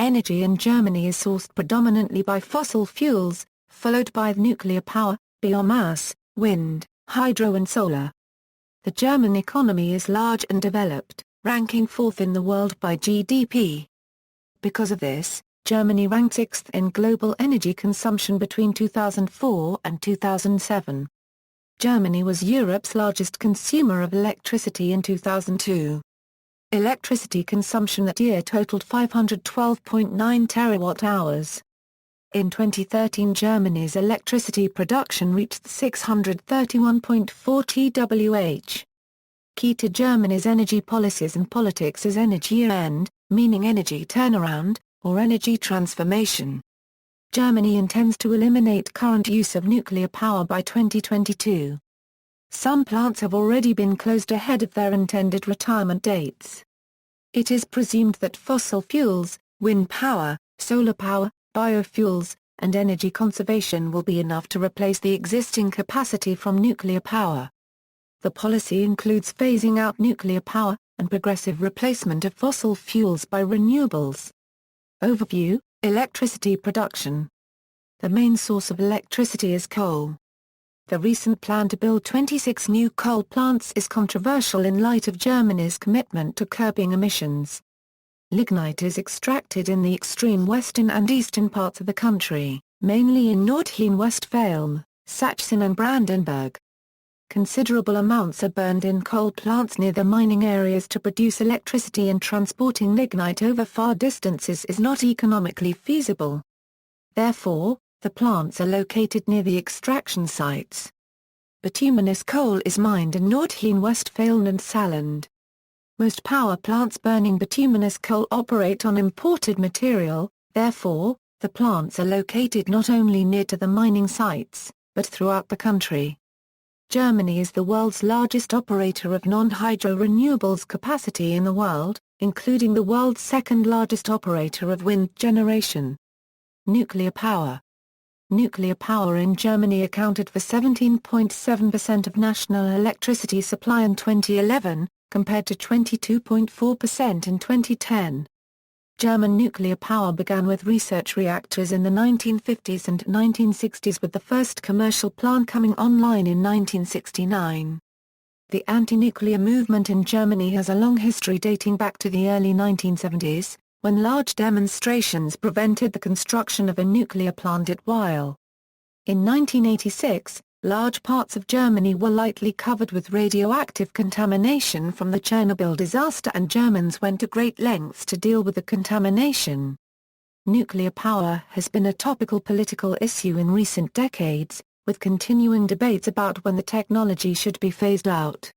Energy in Germany is sourced predominantly by fossil fuels, followed by nuclear power, biomass, wind, hydro and solar. The German economy is large and developed, ranking fourth in the world by GDP. Because of this, Germany ranked sixth in global energy consumption between 2004 and 2007. Germany was Europe's largest consumer of electricity in 2002. Electricity consumption that year totaled 512.9 terawatt-hours. In 2013, Germany's electricity production reached 631.4 TWh. Key to Germany's energy policies and politics is Energiewende, meaning energy turnaround, or energy transformation. Germany intends to eliminate current use of nuclear power by 2022. Some plants have already been closed ahead of their intended retirement dates. It is presumed that fossil fuels, wind power, solar power, biofuels, and energy conservation will be enough to replace the existing capacity from nuclear power. The policy includes phasing out nuclear power, and progressive replacement of fossil fuels by renewables. Overview: Electricity production. The main source of electricity is coal. The recent plan to build 26 new coal plants is controversial in light of Germany's commitment to curbing emissions. Lignite is extracted in the extreme western and eastern parts of the country, mainly in Nordrhein-Westfalen, Sachsen and Brandenburg. Considerable amounts are burned in coal plants near the mining areas to produce electricity, and transporting lignite over far distances is not economically feasible. Therefore, the plants are located near the extraction sites. Bituminous coal is mined in Nordrhein-Westfalen and Saarland. Most power plants burning bituminous coal operate on imported material, therefore, the plants are located not only near to the mining sites, but throughout the country. Germany is the world's largest operator of non-hydro renewables capacity in the world, including the world's second-largest operator of wind generation. Nuclear power. Nuclear power in Germany accounted for 17.7% of national electricity supply in 2011, compared to 22.4% in 2010. German nuclear power began with research reactors in the 1950s and 1960s, with the first commercial plant coming online in 1969. The anti-nuclear movement in Germany has a long history dating back to the early 1970s, when large demonstrations prevented the construction of a nuclear plant at Weil. In 1986, large parts of Germany were lightly covered with radioactive contamination from the Chernobyl disaster, and Germans went to great lengths to deal with the contamination. Nuclear power has been a topical political issue in recent decades, with continuing debates about when the technology should be phased out.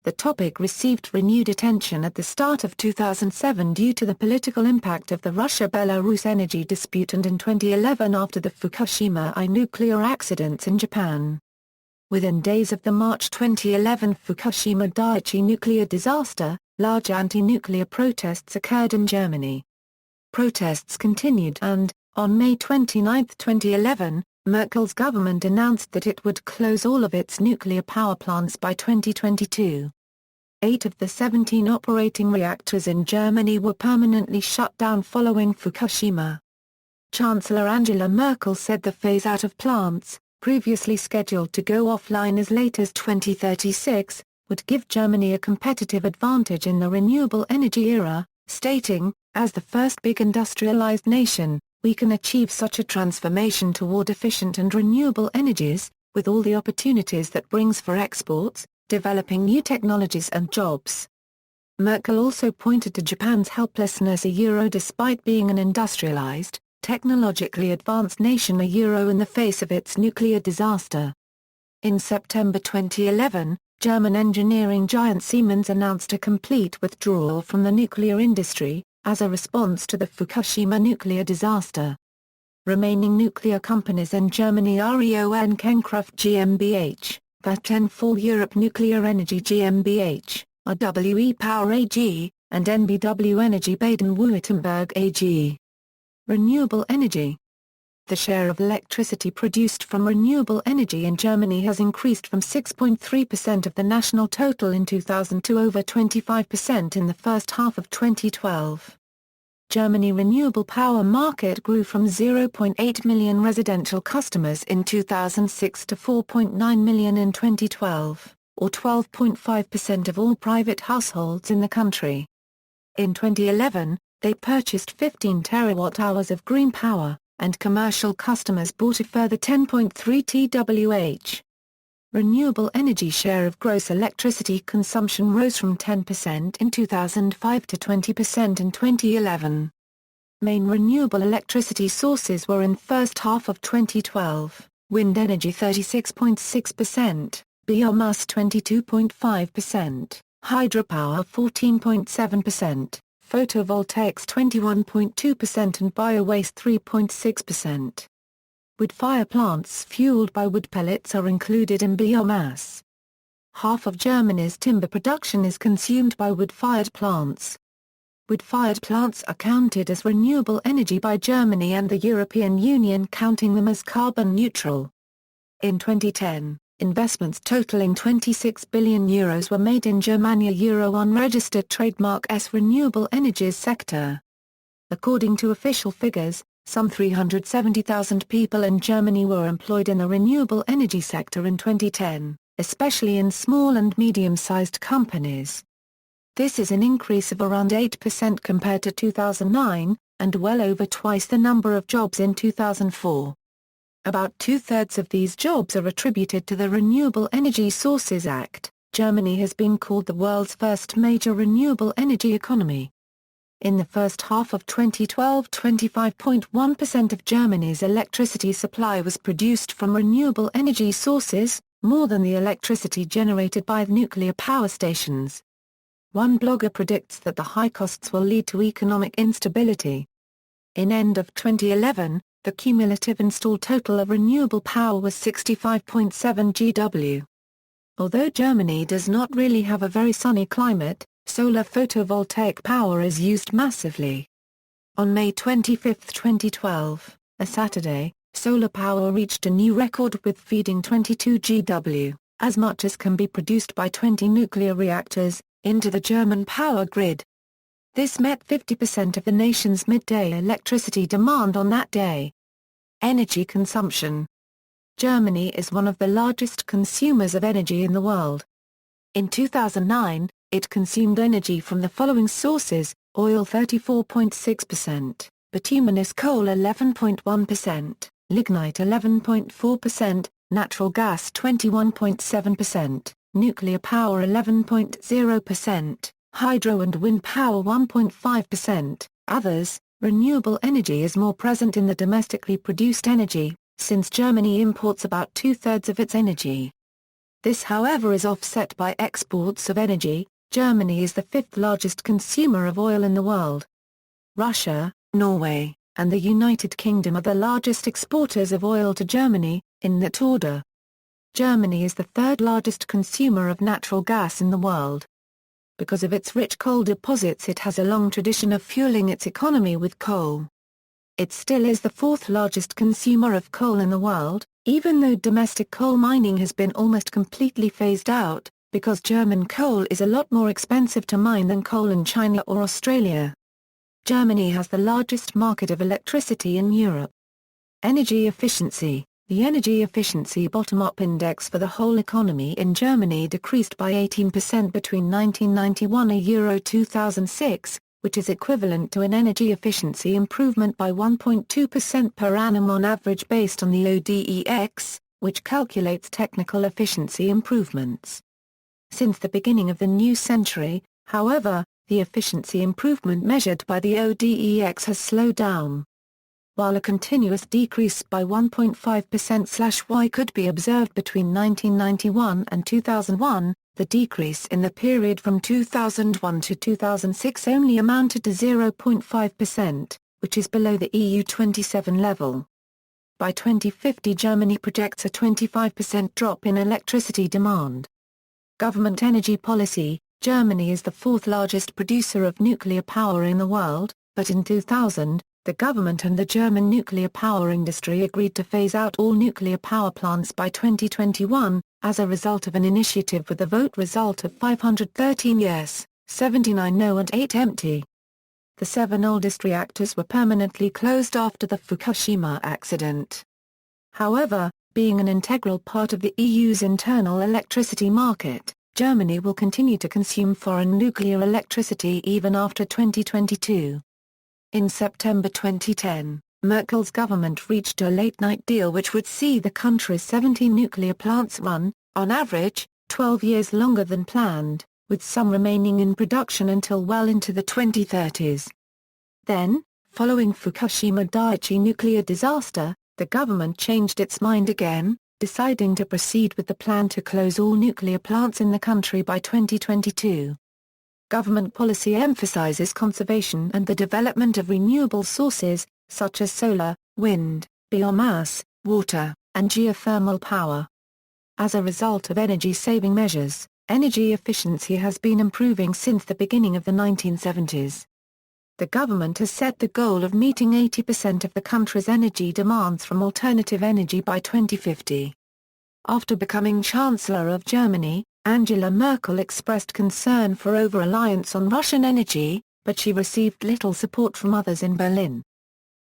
The topic received renewed attention at the start of 2007 due to the political impact of the Russia-Belarus energy dispute, and in 2011 after the Fukushima I nuclear accidents in Japan. Within days of the March 2011 Fukushima Daiichi nuclear disaster, large anti-nuclear protests occurred in Germany. Protests continued and, on May 29, 2011, Merkel's government announced that it would close all of its nuclear power plants by 2022. 8 of the 17 operating reactors in Germany were permanently shut down following Fukushima. Chancellor Angela Merkel said the phase-out of plants, previously scheduled to go offline as late as 2036, would give Germany a competitive advantage in the renewable energy era, stating, "As the first big industrialized nation, we can achieve such a transformation toward efficient and renewable energies, with all the opportunities that brings for exports, developing new technologies and jobs." Merkel also pointed to Japan's helplessness despite being an industrialized, technologically advanced nation in the face of its nuclear disaster. In September 2011, German engineering giant Siemens announced a complete withdrawal from the nuclear industry, as a response to the Fukushima nuclear disaster. Remaining nuclear companies in Germany are E.ON Kernkraft GmbH, Vattenfall Europe Nuclear Energy GmbH, RWE Power AG, and NBW Energy Baden-Württemberg AG. Renewable energy. The share of electricity produced from renewable energy in Germany has increased from 6.3% of the national total in 2000 to over 25% in the first half of 2012. Germany renewable power market grew from 0.8 million residential customers in 2006 to 4.9 million in 2012, or 12.5% of all private households in the country. In 2011, they purchased 15 terawatt-hours of green power, and commercial customers bought a further 10.3 TWh. Renewable energy share of gross electricity consumption rose from 10% in 2005 to 20% in 2011. Main renewable electricity sources were in first half of 2012, wind energy 36.6%, biomass 22.5%, hydropower 14.7%, photovoltaics 21.2% and biowaste 3.6%. Wood-fire plants fueled by wood pellets are included in biomass. Half of Germany's timber production is consumed by wood-fired plants. Wood-fired plants are counted as renewable energy by Germany and the European Union, counting them as carbon neutral. In 2010, investments totaling €26 billion were made in Germany unregistered trademark S renewable energies sector. According to official figures, some 370,000 people in Germany were employed in the renewable energy sector in 2010, especially in small and medium-sized companies. This is an increase of around 8% compared to 2009, and well over twice the number of jobs in 2004. About two-thirds of these jobs are attributed to the Renewable Energy Sources Act. Germany has been called the world's first major renewable energy economy. In the first half of 2012, 25.1% of Germany's electricity supply was produced from renewable energy sources, more than the electricity generated by nuclear power stations. One blogger predicts that the high costs will lead to economic instability. In end of 2011, the cumulative installed total of renewable power was 65.7 GW. Although Germany does not really have a very sunny climate, solar photovoltaic power is used massively. On May 25, 2012, a Saturday, solar power reached a new record with feeding 22 GW, as much as can be produced by 20 nuclear reactors, into the German power grid. This met 50% of the nation's midday electricity demand on that day. Energy consumption. Germany is one of the largest consumers of energy in the world. In 2009, it consumed energy from the following sources: oil 34.6%, bituminous coal 11.1%, lignite 11.4%, natural gas 21.7%, nuclear power 11.0%, hydro and wind power 1.5%, others. Renewable energy is more present in the domestically produced energy, since Germany imports about two-thirds of its energy. This, however, is offset by exports of energy. Germany is the fifth largest consumer of oil in the world. Russia, Norway, and the United Kingdom are the largest exporters of oil to Germany, in that order. Germany is the third largest consumer of natural gas in the world. Because of its rich coal deposits, it has a long tradition of fueling its economy with coal. It still is the fourth largest consumer of coal in the world, even though domestic coal mining has been almost completely phased out, because German coal is a lot more expensive to mine than coal in China or Australia. Germany has the largest market of electricity in Europe. Energy efficiency. The energy efficiency bottom-up index for the whole economy in Germany decreased by 18% between 1991 and 2006, which is equivalent to an energy efficiency improvement by 1.2% per annum on average based on the ODEX, which calculates technical efficiency improvements. Since the beginning of the new century, however, the efficiency improvement measured by the ODEX has slowed down. While a continuous decrease by 1.5%/y could be observed between 1991 and 2001, the decrease in the period from 2001 to 2006 only amounted to 0.5%, which is below the EU 27 level. By 2050, Germany projects a 25% drop in electricity demand. Government energy policy. Germany is the fourth largest producer of nuclear power in the world, but in 2000, the government and the German nuclear power industry agreed to phase out all nuclear power plants by 2021, as a result of an initiative with a vote result of 513 yes, 79 no and 8 empty. the 7 oldest reactors were permanently closed after the Fukushima accident. However, being an integral part of the EU's internal electricity market, Germany will continue to consume foreign nuclear electricity even after 2022. In September 2010, Merkel's government reached a late-night deal which would see the country's 17 nuclear plants run, on average, 12 years longer than planned, with some remaining in production until well into the 2030s. Then, following Fukushima Daiichi nuclear disaster, the government changed its mind again, deciding to proceed with the plan to close all nuclear plants in the country by 2022. Government policy emphasizes conservation and the development of renewable sources, such as solar, wind, biomass, water, and geothermal power. As a result of energy-saving measures, energy efficiency has been improving since the beginning of the 1970s. The government has set the goal of meeting 80% of the country's energy demands from alternative energy by 2050. After becoming Chancellor of Germany, Angela Merkel expressed concern for over-reliance on Russian energy, but she received little support from others in Berlin.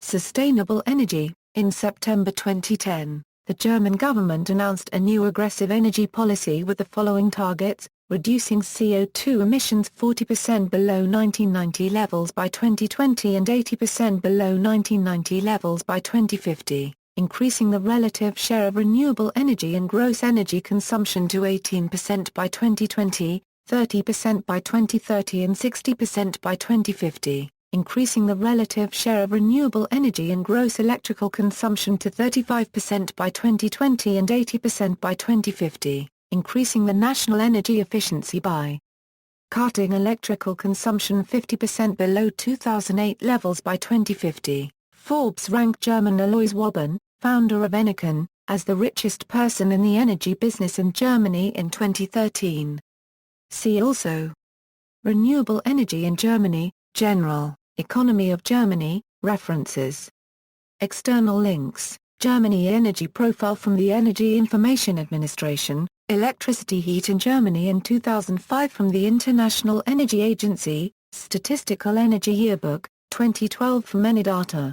Sustainable energy. In September 2010, the German government announced a new aggressive energy policy with the following targets: reducing CO2 emissions 40% below 1990 levels by 2020 and 80% below 1990 levels by 2050, increasing the relative share of renewable energy in gross energy consumption to 18% by 2020, 30% by 2030 and 60% by 2050, increasing the relative share of renewable energy in gross electrical consumption to 35% by 2020 and 80% by 2050. Increasing the national energy efficiency by cutting electrical consumption 50% below 2008 levels by 2050. Forbes ranked German Alois Wobben, founder of Enicon, as the richest person in the energy business in Germany in 2013. See also: renewable energy in Germany, General Economy of Germany, References. External links: Germany Energy Profile from the Energy Information Administration, Electricity Heat in Germany in 2005 from the International Energy Agency, Statistical Energy Yearbook, 2012 from Enidata.